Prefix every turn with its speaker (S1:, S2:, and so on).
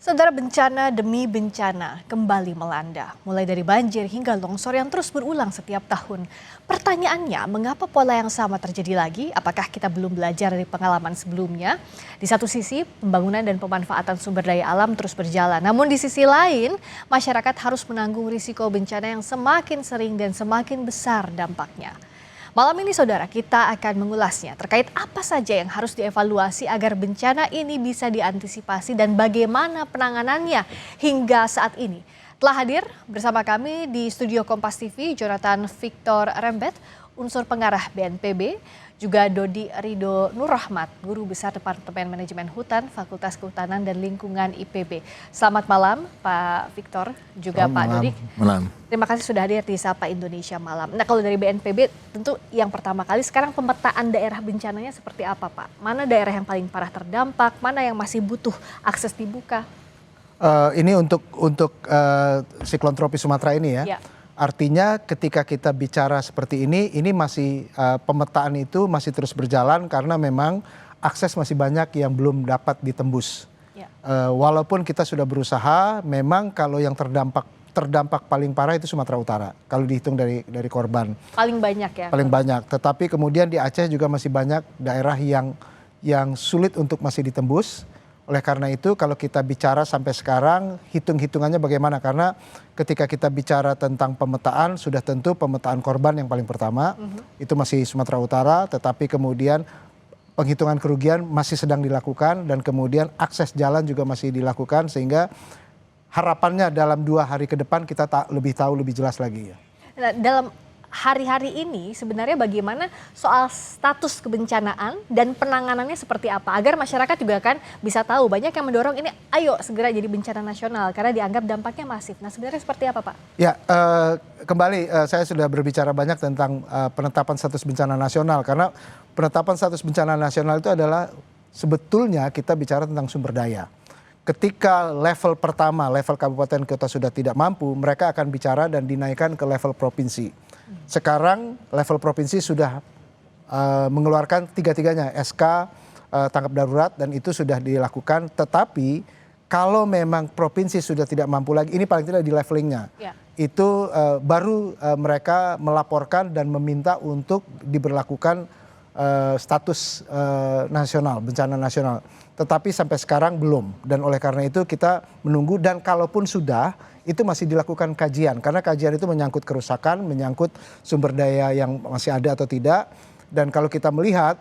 S1: Saudara, bencana demi bencana kembali melanda, mulai dari banjir hingga longsor yang terus berulang setiap tahun. Pertanyaannya, mengapa pola yang sama terjadi lagi? Apakah kita belum belajar dari pengalaman sebelumnya? Di satu sisi, pembangunan dan pemanfaatan sumber daya alam terus berjalan. Namun di sisi lain, masyarakat harus menanggung risiko bencana yang semakin sering dan semakin besar dampaknya. Malam ini saudara, kita akan mengulasnya terkait apa saja yang harus dievaluasi agar bencana ini bisa diantisipasi dan bagaimana penanganannya hingga saat ini. Telah hadir bersama kami di studio Kompas TV Jonathan Victor Rembet, unsur pengarah BNPB, juga Dodi Rido Nurrahmat, Guru Besar Departemen Manajemen Hutan, Fakultas Kehutanan dan Lingkungan IPB. Selamat malam Pak Victor, juga Pak Dodi.
S2: Malam.
S1: Terima kasih sudah hadir di Sapa Indonesia Malam. Nah, kalau dari BNPB tentu yang pertama kali sekarang pemetaan daerah bencananya seperti apa Pak? Mana daerah yang paling parah terdampak, mana yang masih butuh akses dibuka?
S2: Ini untuk siklon tropis Sumatera ini ya. Artinya ketika kita bicara seperti ini masih pemetaan itu masih terus berjalan karena memang akses masih banyak yang belum dapat ditembus. Walaupun kita sudah berusaha, memang kalau yang terdampak paling parah itu Sumatera Utara. Kalau dihitung dari korban.
S1: Paling banyak ya?
S2: Paling banyak. Tetapi kemudian di Aceh juga masih banyak daerah yang sulit untuk masih ditembus. Oleh karena itu kalau kita bicara sampai sekarang hitung-hitungannya bagaimana, karena ketika kita bicara tentang pemetaan sudah tentu pemetaan korban yang paling pertama itu masih Sumatera Utara, tetapi kemudian penghitungan kerugian masih sedang dilakukan dan kemudian akses jalan juga masih dilakukan, sehingga harapannya dalam 2 hari ke depan kita lebih tahu lebih jelas lagi ya.
S1: Nah, dalam hari-hari ini sebenarnya bagaimana soal status kebencanaan dan penanganannya seperti apa agar masyarakat juga kan bisa tahu. Banyak yang mendorong ini ayo segera jadi bencana nasional karena dianggap dampaknya masif. Nah, sebenarnya seperti apa Pak?
S2: Ya, kembali saya sudah berbicara banyak tentang penetapan status bencana nasional, karena penetapan status bencana nasional itu adalah sebetulnya kita bicara tentang sumber daya. Ketika level pertama, level kabupaten kota sudah tidak mampu, mereka akan bicara dan dinaikkan ke level provinsi. Sekarang level provinsi sudah mengeluarkan tiga-tiganya SK tanggap darurat dan itu sudah dilakukan. Tetapi kalau memang provinsi sudah tidak mampu lagi, ini paling tidak di levelingnya, itu baru mereka melaporkan dan meminta untuk diberlakukan status nasional, bencana nasional. Tetapi sampai sekarang belum, dan oleh karena itu kita menunggu, dan kalaupun sudah itu masih dilakukan kajian, karena kajian itu menyangkut kerusakan, menyangkut sumber daya yang masih ada atau tidak. Dan kalau kita melihat